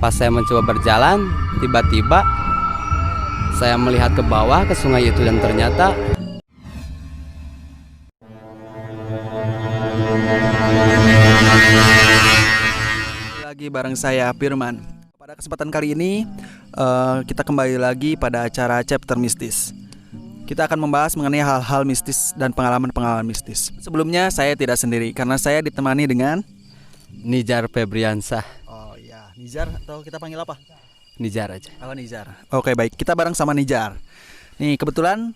Pas saya mencoba berjalan, tiba-tiba saya melihat ke bawah ke sungai itu dan ternyata lagi bareng saya Firman. Pada kesempatan kali ini kita kembali lagi pada acara Chapter Mistis. Kita akan membahas mengenai hal-hal mistis dan pengalaman-pengalaman mistis. Sebelumnya saya tidak sendiri karena saya ditemani dengan Nijar Febriansah. Oh iya, Nizar atau kita panggil apa? Nijar aja. Oh Nizar. Oke baik, kita bareng sama Nizar. Nih kebetulan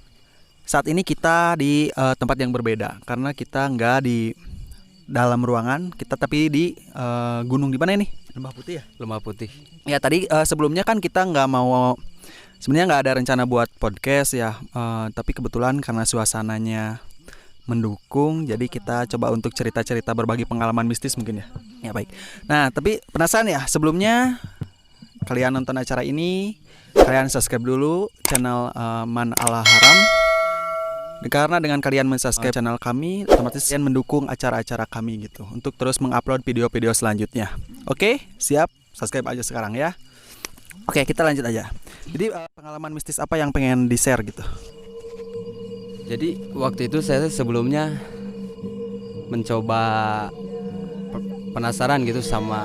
saat ini kita di tempat yang berbeda karena kita nggak di dalam ruangan, kita tapi di gunung di mana ini? Lembah Putih ya? Lembah Putih. Ya tadi sebelumnya kan kita nggak mau, sebenarnya nggak ada rencana buat podcast ya, tapi kebetulan karena suasananya mendukung, jadi kita coba untuk cerita-cerita berbagi pengalaman mistis mungkin ya. Ya baik. Nah tapi penasaran ya, sebelumnya kalian nonton acara ini, kalian subscribe dulu channel Man Ala Haram. Karena dengan kalian mensubscribe channel kami, otomatis kalian mendukung acara-acara kami gitu untuk terus mengupload video-video selanjutnya. Oke, siap? Subscribe aja sekarang ya. Oke, kita lanjut aja. Jadi pengalaman mistis apa yang pengen di-share gitu? Jadi waktu itu saya sebelumnya mencoba penasaran gitu sama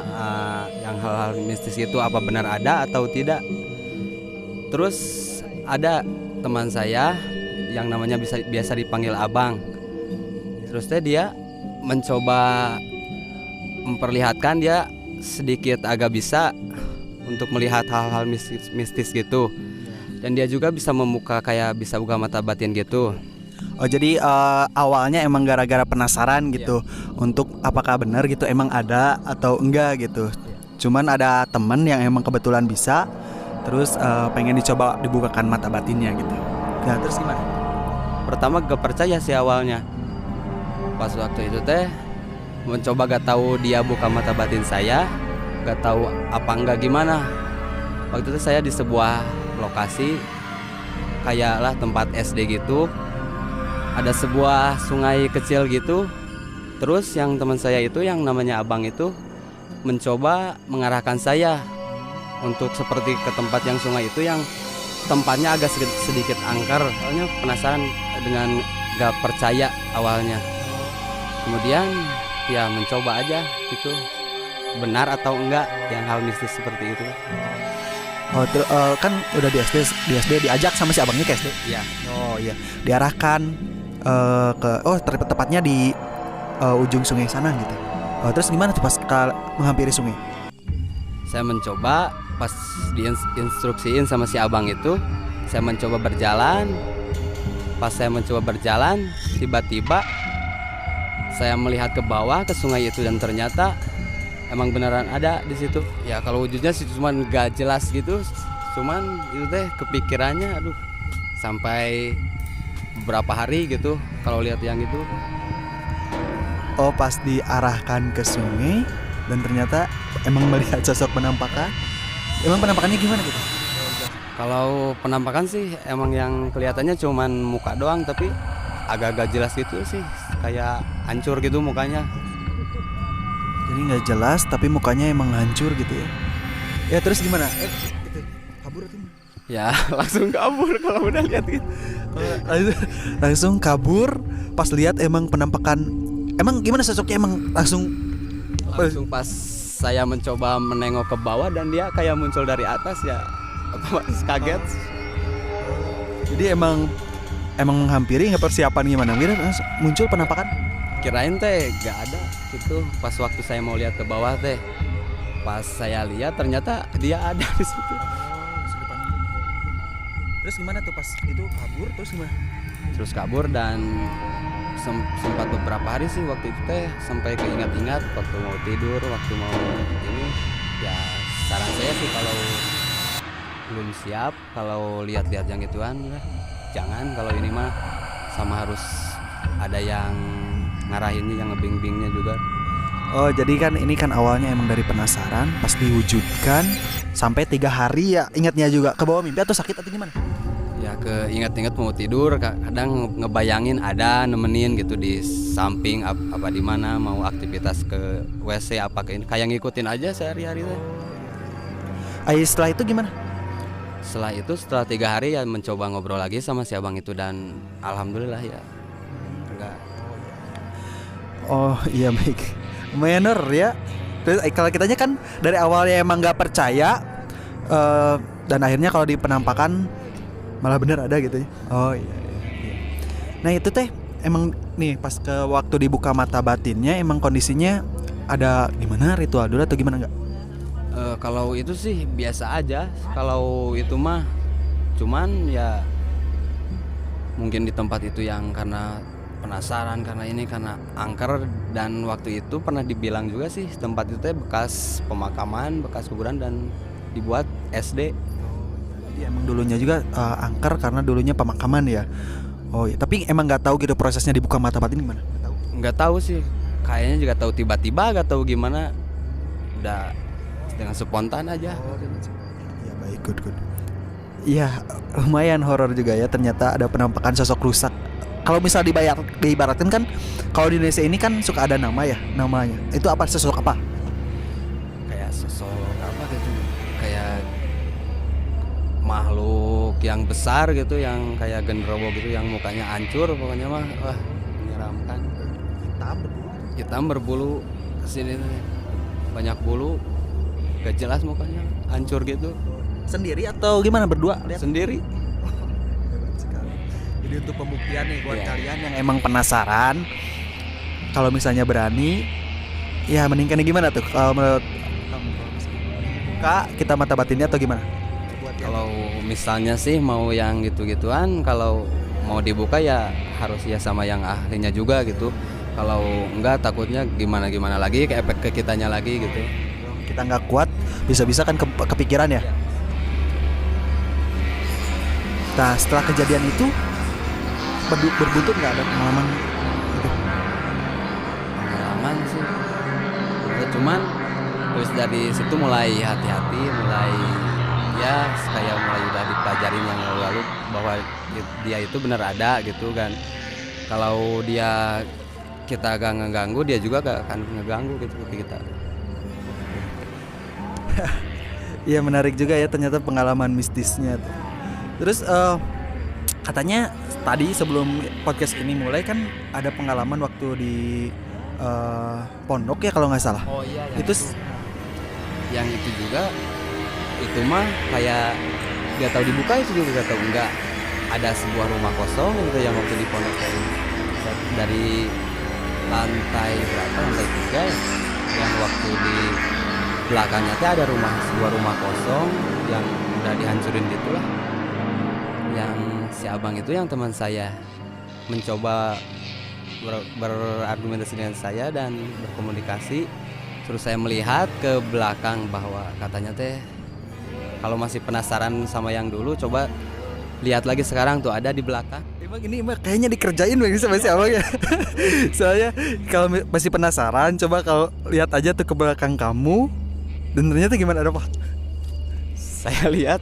yang hal-hal mistis itu, apa benar ada atau tidak. Terus ada teman saya yang namanya biasa dipanggil Abang. Terus dia mencoba memperlihatkan dia sedikit agak bisa untuk melihat hal-hal mistis gitu. Dan dia juga bisa membuka, kayak bisa buka mata batin gitu. Oh jadi awalnya emang gara-gara penasaran gitu, untuk apakah benar gitu emang ada atau enggak gitu. Cuman ada temen yang emang kebetulan bisa, terus pengen dicoba dibukakan mata batinnya gitu. Nah terus gimana? Pertama gak percaya sih awalnya. Pas waktu itu mencoba, gak tahu dia buka mata batin saya, gak tahu apa enggak gimana. Waktu itu saya di sebuah lokasi kayaklah tempat SD gitu. Ada sebuah sungai kecil gitu. Terus yang teman saya itu yang namanya Abang itu mencoba mengarahkan saya untuk seperti ke tempat yang sungai itu, yang tempatnya agak sedikit angker. Soalnya penasaran dengan gak percaya awalnya. Kemudian ya mencoba aja gitu, benar atau enggak yang hal mistis seperti itu. Oh kan udah di SD diajak sama si abangnya ke SD. Iya. Oh iya, diarahkan ke tepatnya di ujung sungai sana gitu. Terus gimana tuh pas menghampiri sungai? Saya mencoba, pas diinstruksiin sama si abang itu, saya mencoba berjalan. Pas saya mencoba berjalan, tiba-tiba saya melihat ke bawah ke sungai itu dan ternyata emang beneran ada di situ. Ya kalau wujudnya sih cuman gak jelas gitu, cuman itu kepikirannya, aduh, sampai beberapa hari gitu kalau lihat yang itu. Oh pas diarahkan ke sungai dan ternyata emang melihat sosok penampakan. Emang penampakannya gimana gitu? Kalau penampakan sih emang yang kelihatannya cuman muka doang, tapi agak-agak jelas gitu sih, kayak hancur gitu mukanya. Jadi nggak jelas tapi mukanya emang hancur gitu ya? Ya terus gimana? Kabur atau? Ya langsung kabur kalau udah lihat gitu. Langsung kabur pas lihat emang penampakan. Emang gimana sosoknya, emang langsung pas saya mencoba menengok ke bawah dan dia kayak muncul dari atas, ya otomatis kaget. Jadi emang menghampiri, nggak persiapan gimana? Mira muncul penampakan? Kirain gak ada gitu. Pas waktu saya mau lihat ke bawah pas saya lihat ternyata dia ada di situ. Terus gimana tuh pas itu kabur, terus gimana? Terus kabur dan sempat beberapa hari sih waktu itu sampai keingat-ingat waktu mau tidur, waktu mau ini. Ya saran saya sih kalau belum siap, kalau lihat-lihat yang gituan, jangan. Kalau ini mah sama harus ada yang ngarahinnya, yang ngebimbingnya juga. Oh jadi kan ini kan awalnya emang dari penasaran, pas diwujudkan sampai 3 hari ya ingatnya juga. Ke bawah mimpi atau sakit atau gimana? Ya keinget-inget mau tidur, kadang ngebayangin ada nemenin gitu di samping apa di mana mau aktivitas ke WC apa kayak ngikutin aja sehari-hari. Setelah itu gimana? Setelah 3 hari ya mencoba ngobrol lagi sama si abang itu, dan alhamdulillah ya enggak. Oh iya, baik. Lumayan ya. Terus kalau kitanya kan dari awalnya emang nggak percaya, dan akhirnya kalau di penampakan malah bener ada gitu ya. Oh iya. Nah itu teh emang nih pas ke waktu dibuka mata batinnya emang kondisinya ada gimana, ritual dulu atau gimana nggak? Kalau itu sih biasa aja. Kalau itu mah cuman ya mungkin di tempat itu yang karena penasaran, karena ini karena angker, dan waktu itu pernah dibilang juga sih tempat itu teh bekas pemakaman, bekas kuburan dan dibuat SD. Jadi emang dulunya juga angker karena dulunya pemakaman ya. Oh iya, tapi emang nggak tahu gitu prosesnya dibuka mata batin gimana? Nggak tahu. Nggak tahu sih, kayaknya juga tahu tiba-tiba, nggak tahu gimana, udah dengan spontan aja. Ya baik, good. Iya, lumayan horor juga ya, ternyata ada penampakan sosok rusak. Kalau misal diibaratkan kan, kalau di Indonesia ini kan suka ada nama ya, namanya. Itu apa, sosok apa? Kayak sosok apa gitu, kayak makhluk yang besar gitu, yang kayak genderuwo gitu, yang mukanya hancur pokoknya mah, wah menyeramkan. Hitam berbulu, kesini banyak bulu, gak jelas mukanya, hancur gitu. Sendiri atau gimana, berdua? Lihat. Sendiri. Hebat sekali. Jadi untuk pembuktian nih buat Iya. kalian yang emang penasaran, kalau misalnya berani, ya mendingkan gimana tuh? Kalau menurut kamu, kalau misalnya buka kita mata batinnya atau gimana? Kalau misalnya sih mau yang gitu-gituan, kalau mau dibuka ya harus ya sama yang ahlinya juga gitu. Kalau enggak takutnya gimana lagi, ke efek ke kitanya lagi gitu. Kita nggak kuat, bisa-bisa kan kepikiran ya. Nah setelah kejadian itu berbuntut nggak ada pengalaman gitu? Pengalaman sih ya, cuman terus dari situ mulai hati-hati, mulai ya kayak mulai udah dipelajarin yang lalu-lalu bahwa dia itu benar ada gitu kan. Kalau dia kita gak ngeganggu, dia juga gak akan ngeganggu gitu ke kita. Iya menarik juga ya ternyata pengalaman mistisnya tuh. Terus katanya tadi sebelum podcast ini mulai kan ada pengalaman waktu di pondok ya kalau nggak salah. Oh iya, Itu yang itu juga, itu mah kayak gak tahu dibuka, itu juga gak tahu enggak. Ada sebuah rumah kosong gitu yang waktu di pondok dari lantai berapa, lantai 3 ya, yang waktu di belakangnya teh ada sebuah rumah kosong yang udah dihancurin gitu lah. Yang si abang itu yang teman saya mencoba berargumentasi dengan saya dan berkomunikasi, terus saya melihat ke belakang bahwa katanya teh kalau masih penasaran sama yang dulu, coba lihat lagi sekarang tuh ada di belakang. emang ini kayaknya dikerjain sama si abang ya. Soalnya kalau masih penasaran, coba kalau lihat aja tuh ke belakang kamu. Dan ternyata gimana, ada apa? Saya lihat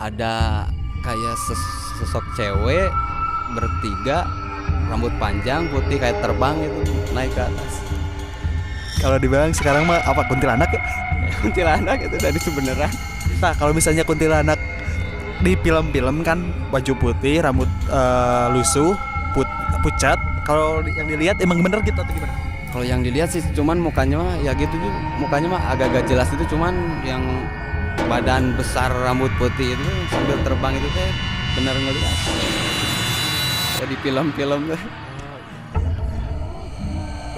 ada kayak sosok cewek bertiga, rambut panjang putih kayak terbang gitu, naik ke atas. Kalau dibilang sekarang mah apa, kuntilanak ya? Kuntilanak itu dari sebenarnya. Nah kalau misalnya kuntilanak di film-film kan baju putih, rambut lusuh, pucat. Kalau yang dilihat emang bener gitu atau gimana? Kalau yang dilihat sih cuman mukanya mah ya gitu juga, mukanya mah agak-agak jelas itu, cuman yang badan besar rambut putih itu sambil terbang itu teh bener ngeliat ya di film-film tuh.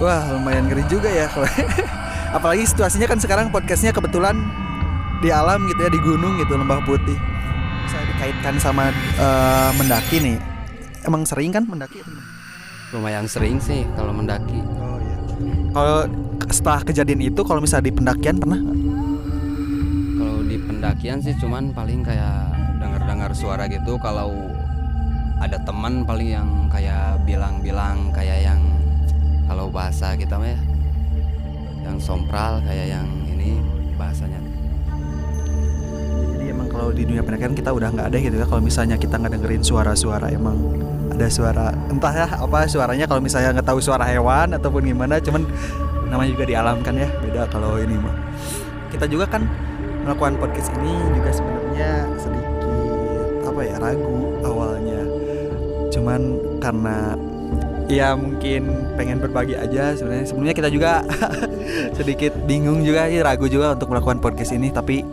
Wah lumayan ngeri juga ya. Apalagi situasinya kan sekarang podcastnya kebetulan di alam gitu ya, di gunung gitu, Lembah Putih. Bisa dikaitkan sama mendaki nih. Emang sering kan mendaki? Lumayan sering sih kalau mendaki. Oh iya. Kalau setelah kejadian itu, kalau misalnya di pendakian pernah nggak? Kalau di pendakian sih cuman paling kayak dengar suara gitu. Kalau ada teman paling yang kayak bilang kayak yang kalau bahasa kita mah ya, yang sompral, kayak yang ini bahasanya. Jadi emang kalau di dunia pendakian kita udah nggak ada gitu ya. Kalau misalnya kita nggak dengerin suara-suara, emang ada suara entah ya apa suaranya. Kalau misalnya nggak tahu suara hewan ataupun gimana, cuman namanya juga di alam kan ya, beda kalau ini mah. Kita juga kan melakukan podcast ini juga sebenarnya sedikit ragu awalnya. Cuman karena ya mungkin pengen berbagi aja sebenarnya. Sebelumnya kita juga sedikit bingung juga, ragu juga untuk melakukan podcast ini, tapi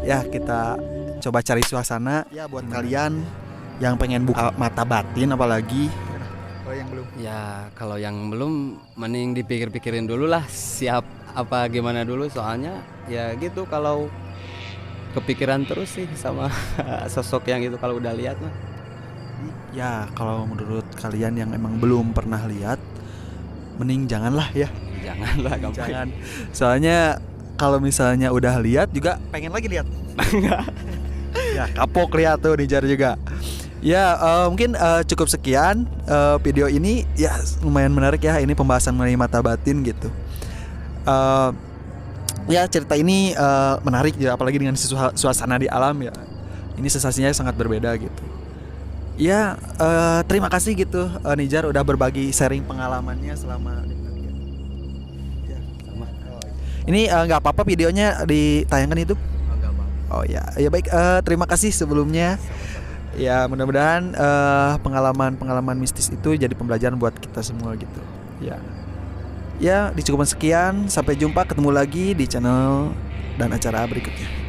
ya kita coba cari suasana ya buat kalian yang pengen buka mata batin apalagi. Kalau yang belum. Ya kalau yang belum mending dipikir-pikirin dulu lah siap apa gimana dulu, soalnya ya gitu kalau kepikiran terus sih sama sosok yang itu kalau udah lihat mah. Ya kalau menurut kalian yang emang belum pernah lihat, mending janganlah ya. Janganlah gampang. Jangan. Soalnya kalau misalnya udah lihat juga pengen lagi lihat. Ya kapok lihat tuh Nijar juga. Ya mungkin cukup sekian video ini, ya lumayan menarik ya, ini pembahasan mengenai mata batin gitu. Ya cerita ini menarik ya, apalagi dengan suasana di alam ya. Ini sensasinya sangat berbeda gitu. Ya terima kasih gitu Nijar udah berbagi sharing pengalamannya selama ya. Sama. Ini nggak apa-apa videonya ditayangkan itu? Enggak apa. Oh ya, ya baik, terima kasih sebelumnya. Ya mudah-mudahan pengalaman mistis itu jadi pembelajaran buat kita semua gitu. Ya dicukupkan sekian, sampai jumpa, ketemu lagi di channel dan acara berikutnya.